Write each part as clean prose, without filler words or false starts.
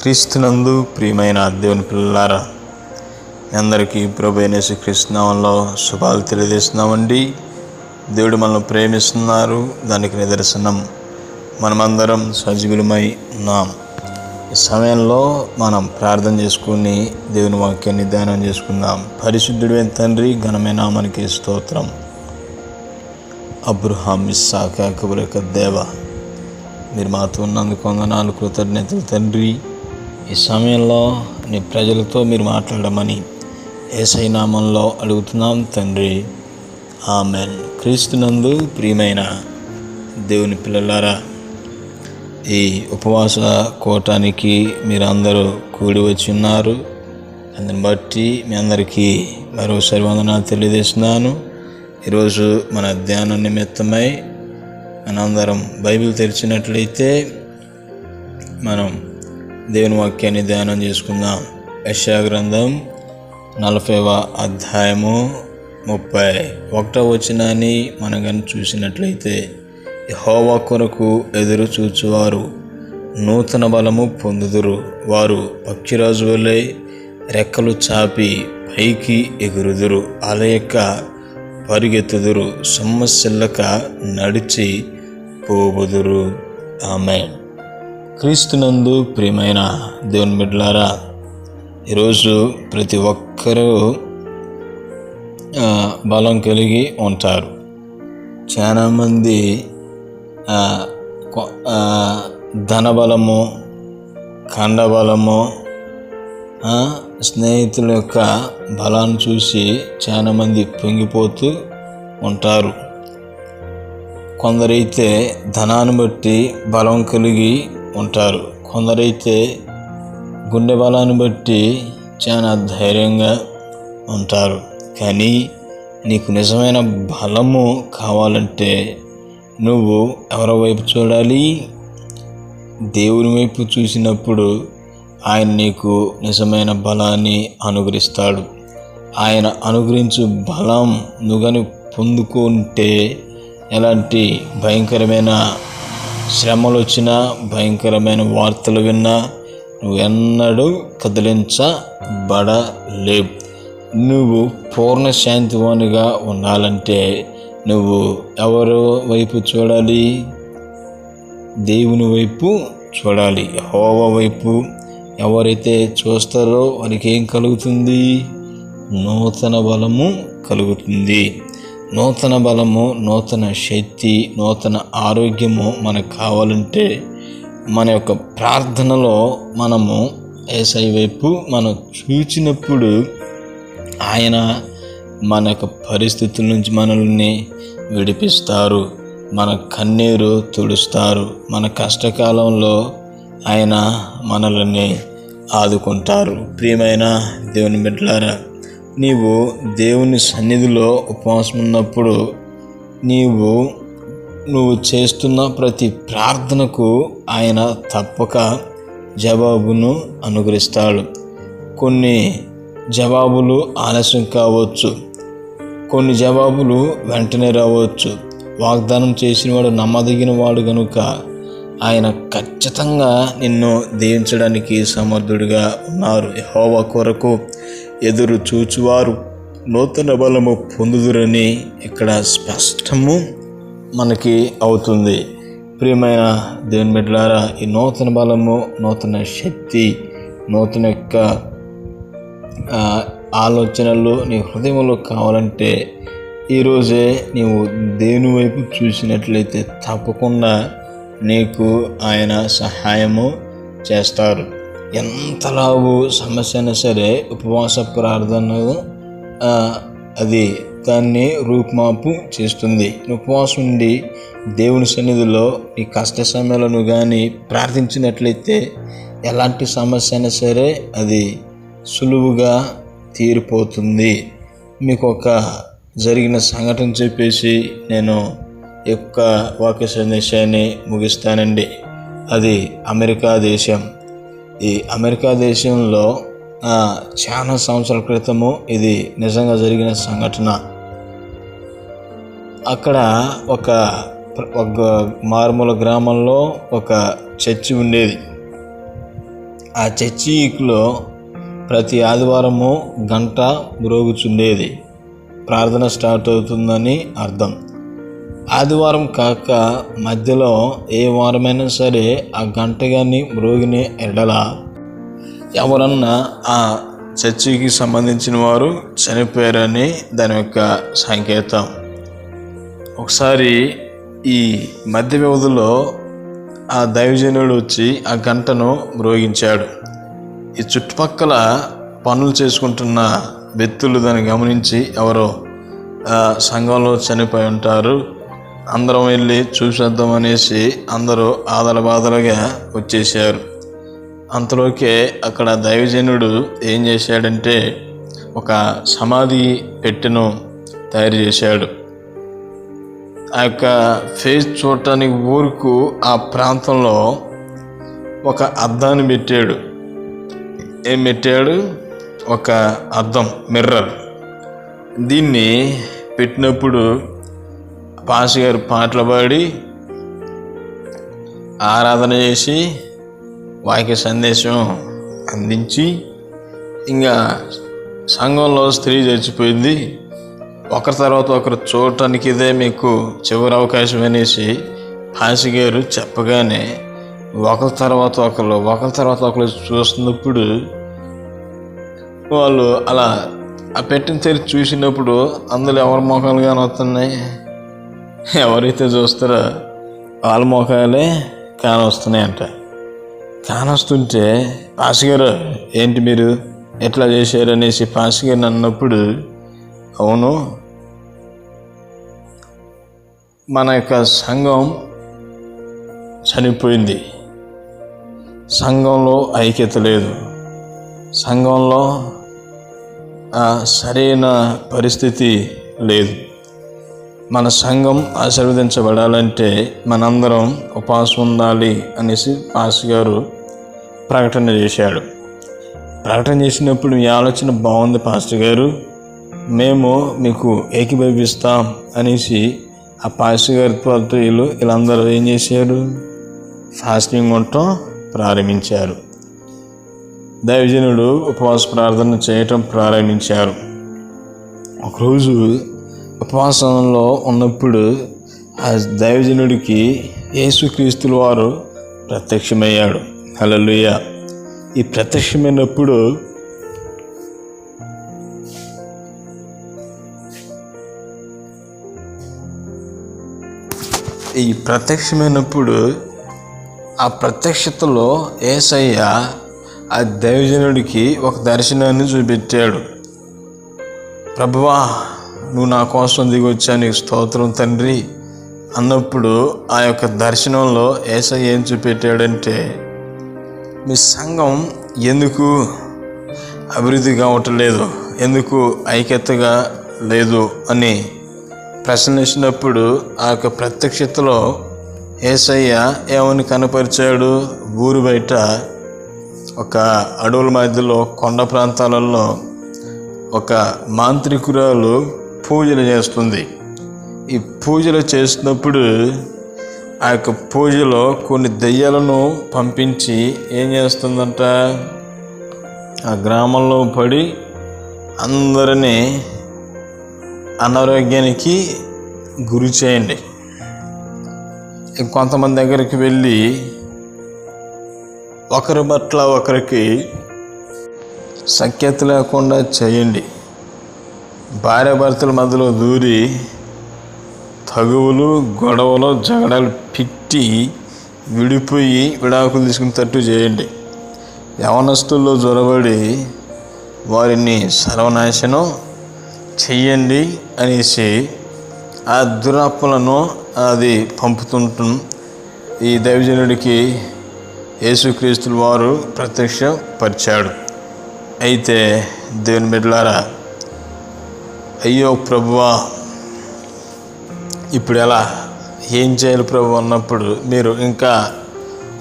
క్రీస్తునందు ప్రియమైన దేవుని పిల్లలారా, మీ అందరికీ ప్రభువైన యేసుక్రీస్తు నామములో శుభాలు తెలియజేస్తున్నామండి. దేవుడు మనల్ని ప్రేమిస్తున్నారు. దానికి నిదర్శనం మనమందరం సజీవులమై ఉన్నాం. ఈ సమయంలో మనం ప్రార్థన చేసుకుని దేవుని వాక్యాన్ని ధ్యానం చేసుకుందాం. పరిశుద్ధుడైన తండ్రి, ఘనమైన నామానికి స్తోత్రం. అబ్రహాం, ఇస్సాకు, యాకోబుల యొక్క దేవ, మీరు మాతో ఉన్నందుకు వందనాలు, కృతజ్ఞతలు తండ్రి. ఈ సమయంలో నీ ప్రజలతో మీరు మాట్లాడమని యేసయ్య నామంలో అడుగుతున్నాం తండ్రి, ఆమేన్. క్రీస్తునందు ప్రియమైన దేవుని పిల్లలారా, ఈ ఉపవాస కూటానికి మీరు అందరూ కూడి వచ్చి ఉన్నారు. అందుని బట్టి మీ అందరికీ మరోసారి వందనాలు తెలియజేస్తున్నాను. ఈరోజు మన ధ్యానం నిమిత్తమై మనందరం బైబిల్ తెరిచినట్లయితే మనం దేవుని వాక్యాన్ని ధ్యానం చేసుకుందాం. యెషయా గ్రంథం 40వ అధ్యాయము 31వ వచనాన్ని మనం కానీ చూసినట్లయితే, యెహోవా కొరకు ఎదురు చూచువారు నూతన బలము పొందుదురు. వారు పక్షిరాజు వలె రెక్కలు చాపి పైకి ఎగురుదురు. అలయక పరుగెత్తుదురు. సొమ్మసిల్లక నడిచి పోవుదురు. ఆమేన్. క్రీస్తునందు ప్రియమైన దేవుని బిడ్డలారా, ఈరోజు ప్రతి ఒక్కరూ బలం కలిగి ఉంటారు. చాలామంది ధనబలము, కండబలము, స్నేహితుల యొక్క బలాన్ని చూసి చాలామంది పొంగిపోతూ ఉంటారు. కొందరైతే ధనాన్ని బట్టి బలం కలిగి ఉంటారు. కొందరైతే గుండె బలాన్ని బట్టి చాలా ధైర్యంగా ఉంటారు. కానీ నీకు నిజమైన బలము కావాలంటే నువ్వు ఎవరి వైపు చూడాలి? దేవుని వైపు చూసినప్పుడు ఆయన నీకు నిజమైన బలాన్ని అనుగ్రహిస్తాడు. ఆయన అనుగ్రహించు బలం నువ్వు కానీ పొందుకుంటే ఎలాంటి భయంకరమైన శ్రమలు వచ్చినా, భయంకరమైన వార్తలు విన్నా నువ్వు ఎన్నడూ కదిలించబడలేవు. నువ్వు పూర్ణ శాంతివానిగా ఉండాలంటే నువ్వు ఎవరి వైపు చూడాలి? దేవుని వైపు చూడాలి. యెహోవా వైపు ఎవరైతే చూస్తారో వారికి ఏం కలుగుతుంది? నూతన బలము కలుగుతుంది. నూతన బలము, నూతన శక్తి, నూతన ఆరోగ్యము మనకు కావాలంటే మన యొక్క ప్రార్థనలో మనము యేసయ్య వైపు మనం చూచినప్పుడు ఆయన మన యొక్క పరిస్థితుల నుంచి మనల్ని విడిపిస్తారు. మన కన్నీరు తుడుస్తారు. మన కష్టకాలంలో ఆయన మనల్ని ఆదుకుంటారు. ప్రియమైన దేవుని బిడ్డలారా, నీవు దేవుని సన్నిధిలో ఉపవాసం ఉన్నప్పుడు నువ్వు చేస్తున్న ప్రతి ప్రార్థనకు ఆయన తప్పక జవాబును అనుగ్రహిస్తాడు. కొన్ని జవాబులు ఆలస్యం కావచ్చు, కొన్ని జవాబులు వెంటనే రావచ్చు. వాగ్దానం చేసిన వాడు నమ్మదగిన వాడు కనుక ఆయన ఖచ్చితంగా నిన్ను దీవించడానికి సమర్థుడిగా ఉన్నారు. యెహోవా కొరకు ఎదురు చూచువారు నూతన బలము పొందుదురని ఇక్కడ స్పష్టము మనకి అవుతుంది. ప్రియమైన దేవుని బిడ్డలారా, ఈ నూతన బలము, నూతన శక్తి, నూతన యొక్క ఆలోచనలు నీ హృదయంలో కావాలంటే ఈరోజే నీవు దేవుని వైపు చూసినట్లయితే తప్పకుండా నీకు ఆయన సహాయము చేస్తారు. ఎంతలావు సమస్య అయినా సరే ఉపవాస ప్రార్థన అది దాన్ని రూపుమాపు చేస్తుంది. ఉపవాసం ఉండి దేవుని సన్నిధిలో ఈ కష్ట సమయంలో కానీ ప్రార్థించినట్లయితే ఎలాంటి సమస్య అయినా సరే అది సులువుగా తీరిపోతుంది. మీకు ఒక జరిగిన సంఘటన చెప్పేసి నేను ఈ యొక్క వాక్య సందేశాన్ని ముగిస్తానండి. అది అమెరికా దేశం. ఈ అమెరికా దేశంలో చాలా సంవత్సరాల క్రితము ఇది నిజంగా జరిగిన సంఘటన. అక్కడ ఒక మారుమూల గ్రామంలో ఒక చర్చి ఉండేది. ఆ చర్చిలో ప్రతి ఆదివారము గంట మ్రోగుచుండేది. ప్రార్థన స్టార్ట్ అవుతుందని అర్థం. ఆదివారం కాక మధ్యలో ఏ వారమైనా సరే ఆ గంట కానీ మ్రోగిన ఎడల ఎవరన్నా ఆ చర్చికి సంబంధించిన వారు చనిపోయారని దాని యొక్క సంకేతం. ఒకసారి ఈ మధ్య వ్యవధిలో ఆ దైవజనుడు వచ్చి ఆ గంటను మ్రోగించాడు. ఈ చుట్టుపక్కల పనులు చేసుకుంటున్న వ్యక్తులు దాన్ని గమనించి ఎవరో సంఘంలో చనిపోయి ఉంటారు, అందరం వెళ్ళి చూసేద్దాం అనేసి అందరూ ఆదల బాదలుగా వచ్చేసారు. అంతలోకే అక్కడ దైవజనుడు ఏం చేశాడంటే ఒక సమాధి పెట్టెను తయారు చేశాడు. ఆ యొక్క ఫేస్ చూడటానికి ఊరుకు ఆ ప్రాంతంలో ఒక అద్దాన్ని పెట్టాడు. ఏం పెట్టాడు? ఒక అద్దం, మిర్రర్. దీన్ని పెట్టినప్పుడు పాస్టర్ గారు పాటలు పాడి ఆరాధన చేసి వాక్య సందేశం అందించి, ఇంకా సంఘంలో స్త్రీ చచ్చిపోయింది, ఒకరి తర్వాత ఒకరు చూడటానికి ఇదే మీకు చివరి అవకాశం అనేసి పాస్టర్ గారు చెప్పగానే ఒకరి తర్వాత ఒకరు చూస్తున్నప్పుడు వాళ్ళు అలా ఆ పెట్టిన తెరిచి చూసినప్పుడు అందులో ఎవరి మొఖాలు కానొస్తున్నాయి? ఎవరైతే చూస్తారో వాళ్ళ మొఖాలే కానొస్తున్నాయంట. కానొస్తుంటే పాస్టర్ గారు ఏంటి మీరు ఎట్లా చేశారు అనేసి పాస్టర్ గారిని అన్నప్పుడు, అవును, మన యొక్క సంఘం చనిపోయింది, సంఘంలో ఐక్యత లేదు, సంఘంలో సరైన పరిస్థితి లేదు. మన సంఘం ఆశీర్వదించబడాలంటే మనందరం ఉపవాసం ఉండాలి అనేసి పాస్టర్ గారు ప్రకటన చేశాడు. ప్రకటన చేసినప్పుడు మీ ఆలోచన బాగుంది పాస్టర్ గారు, మేము మీకు ఏకీభవిస్తాం అనేసి ఆ పాస్టర్ గారి తర్వాత వీళ్ళందరూ ఏం చేశారు? ఫాస్టింగ్ ఉండటం ప్రారంభించారు. దైవజనుడు ఉపవాస ప్రార్థన చేయటం ప్రారంభించారు. ఒకరోజు ఉపవాసంలో ఉన్నప్పుడు ఆ దైవజనుడికి యేసుక్రీస్తుల వారు ప్రత్యక్షమయ్యాడు. హల్లెలూయా. ఈ ప్రత్యక్షమైనప్పుడు ఆ ప్రత్యక్షతలో యేసయ్య ఆ దైవజనుడికి ఒక దర్శనాన్ని చూపెట్టాడు. ప్రభువా, నువ్వు నా కోసం దిగి వచ్చా, నీకు స్తోత్రం తండ్రి అన్నప్పుడు ఆ యొక్క దర్శనంలో యేసయ్య ఏం చూపెట్టాడంటే, మీ సంఘం ఎందుకు అభివృద్ధి కావటం లేదు, ఎందుకు ఐక్యతగా లేదు అని ప్రశ్నించినప్పుడు ఆ యొక్క ప్రత్యక్షతలో యేసయ్య ఏమని కనపరిచాడు? ఊరు బయట ఒక అడవుల మధ్యలో కొండ ప్రాంతాలలో ఒక మాంత్రికురాలు పూజలు చేస్తుంది. ఈ పూజలు చేసినప్పుడు ఆ యొక్క పూజలో కొన్ని దెయ్యాలను పంపించి ఏం చేస్తుందంట? ఆ గ్రామంలో పడి అందరినీ అనారోగ్యానికి గురి చేయండి. ఇంకొంతమంది దగ్గరికి వెళ్ళి ఒకరి పట్ల ఒకరికి సఖ్యత లేకుండా చేయండి. భార్యాభర్తల మధ్యలో దూరి తగువులు, గొడవలు, జగడాలు పిట్టి విడిపోయి విడాకులు తీసుకుని తట్టు చేయండి. యవనస్తుల్లో జొరబడి వారిని సర్వనాశనం చెయ్యండి అనేసి ఆ దురాత్మలను అది పంపుతుంటాం. ఈ దైవజనుడికి యేసుక్రీస్తుల వారు ప్రత్యక్షపరిచాడు. అయితే దేవుని బిడ్డలారా, అయ్యో ప్రభువా, ఇప్పుడు ఎలా, ఏం చేయాలి ప్రభు అన్నప్పుడు మీరు ఇంకా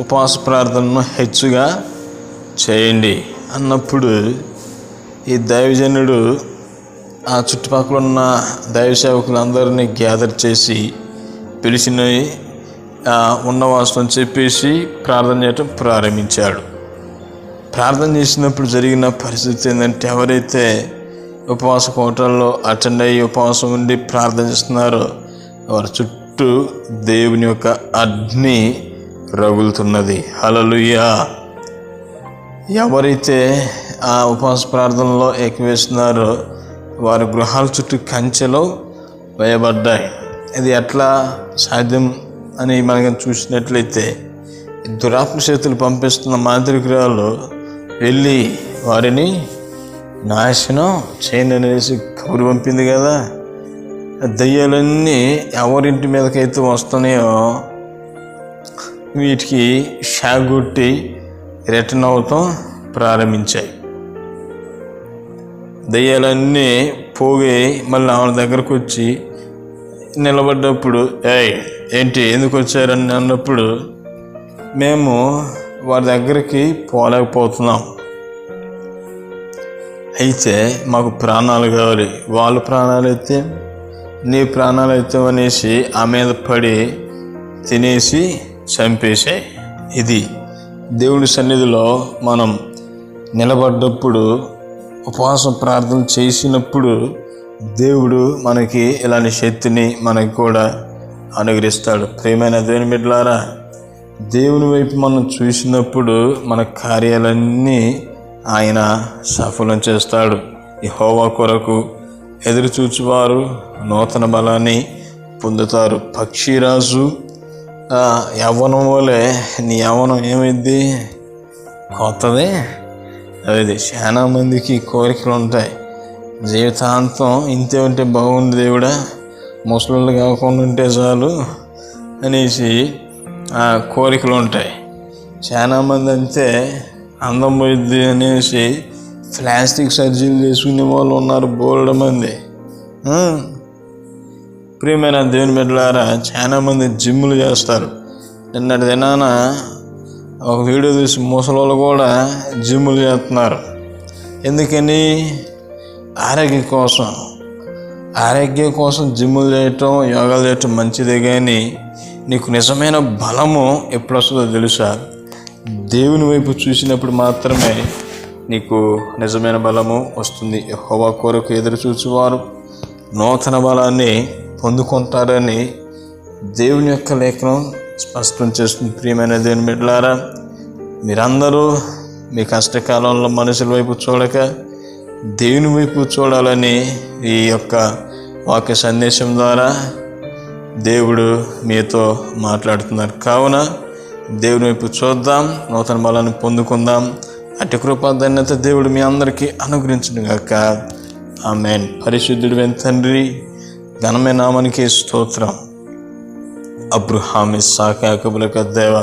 ఉపవాస ప్రార్థనను హెచ్చుగా చేయండి అన్నప్పుడు ఈ దైవజనుడు ఆ చుట్టుపక్కల ఉన్న దైవ సేవకులందరినీ గ్యాదర్ చేసి పిలిచిన ఉన్న వాస్తవం చెప్పేసి ప్రార్థన చేయటం ప్రారంభించాడు. ప్రార్థన చేసినప్పుడు జరిగిన పరిస్థితి ఏంటంటే, ఎవరైతే ఉపవాస కోటల్లో అటెండ్ అయ్యి ఉపవాసం ఉండి ప్రార్థన చేస్తున్నారో వారి చుట్టూ దేవుని యొక్క అగ్ని రగులుతున్నది. హల్లెలూయా. ఎవరైతే ఆ ఉపవాస ప్రార్థనలో ఏకవేస్తున్నారో వారి గృహాల చుట్టూ కంచెలో వేయబడ్డాయి. ఇది ఎట్లా సాధ్యం అని మనం చూసినట్లయితే, దురాత్మ శక్తులు పంపిస్తున్న మాంత్రికురాలు వెళ్ళి వారిని నాశనం చేయననేసి కబురు పంపింది కదా. దయ్యాలన్నీ ఎవరింటి మీదకైతే వస్తున్నాయో వీటికి షాగొట్టి రిటర్న్ అవటం ప్రారంభించాయి. దయ్యాలన్నీ పోగి మళ్ళీ ఆమె దగ్గరకు వచ్చి నిలబడ్డప్పుడు, ఏంటి ఎందుకు వచ్చారని అన్నప్పుడు, మేము వారి దగ్గరికి పోలేకపోతున్నాం, అయితే మాకు ప్రాణాలు కావాలి, వాళ్ళ ప్రాణాలు అయితే నీ ప్రాణాలు అయితే అనేసి ఆ మీద పడి తినేసి చంపేశాయి. ఇది దేవుడి సన్నిధిలో మనం నిలబడ్డప్పుడు, ఉపవాసం ప్రార్థన చేసినప్పుడు దేవుడు మనకి ఇలాంటి శక్తిని మనకి కూడా అనుగ్రహిస్తాడు. ప్రియమైన దేవుని బిడ్డలారా, దేవుని వైపు మనం చూసినప్పుడు మన కార్యాలన్నీ ఆయన సఫలం చేస్తాడు. యెహోవా కొరకు ఎదురు చూచువారు నూతన బలాన్ని పొందుతారు. పక్షిరాజు యవ్వనం వలె నీ యవ్వనం ఏమైంది, కొత్తదే. అది చాలా మందికి కోరికలు ఉంటాయి, జీవితాంతం ఇంతే ఉంటే బాగుంది దేవుడా, ముసలు కాకుండా ఉంటే చాలు అనేసి కోరికలు ఉంటాయి. చాలామంది అంతే అందం పోయిద్ది అనేసి ప్లాస్టిక్ సర్జరీలు చేసుకునే వాళ్ళు ఉన్నారు బోలెడు మంది. ప్రియమైన దేవుని బిడ్డలారా, చాలామంది జిమ్లు చేస్తారు. నిన్నటి దినాన ఒక వీడియో చూసి ముసలోళ్ళు కూడా జిమ్లు చేస్తున్నారు. ఎందుకని? ఆరోగ్యం కోసం. ఆరోగ్యం కోసం జిమ్లు చేయటం, యోగాలు చేయటం మంచిదే, కానీ నీకు నిజమైన బలము ఎప్పుడు వస్తుందో తెలుసా? దేవుని వైపు చూసినప్పుడు మాత్రమే నీకు నిజమైన బలము వస్తుంది. యెహోవా కొరకు ఎదురు చూచువారు నూతన బలాన్ని పొందుకుంటారని దేవుని యొక్క లేఖనం స్పష్టం చేస్తుంది. ప్రియమైన దేవుని బిడ్డలారా, మీరందరూ మీ కష్టకాలంలో మనుషుల వైపు చూడక దేవుని వైపు చూడాలని ఈ యొక్క వాక్య సందేశం ద్వారా దేవుడు మీతో మాట్లాడుతున్నారు. కావున దేవుని వైపు చూద్దాం, నూతన బలాన్ని పొందుకుందాం. అటు కృపా ధన్యత దేవుడు మీ అందరికీ అనుగ్రహించును గాక. ఆమేన్. పరిశుద్ధుడైన తండ్రి, ఘనమైన నామానికి స్తోత్రం. అబ్రహాము, ఇస్సాకు, యాకోబులకు దేవ,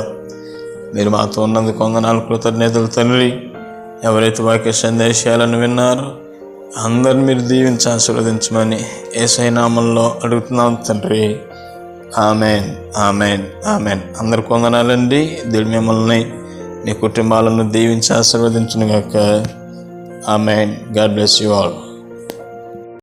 మీరు మాతో ఉన్నందుకు వందనాలు, కృతజ్ఞతలు తండ్రి. ఎవరైతే వాక్య సందేశాలను విన్నారో అందరిని మీరు దీవించి ఆశీర్వదించమని యేసయ్య నామములో అడుగుతున్నాం తండ్రి. ఆమేన్, ఆమేన్, ఆమేన్. అందరికి వందనాలండి. దేవుడు మిమ్మల్ని మీ కుటుంబాలను దీవించి ఆశీర్వదించును గాక. Amen. God bless you all.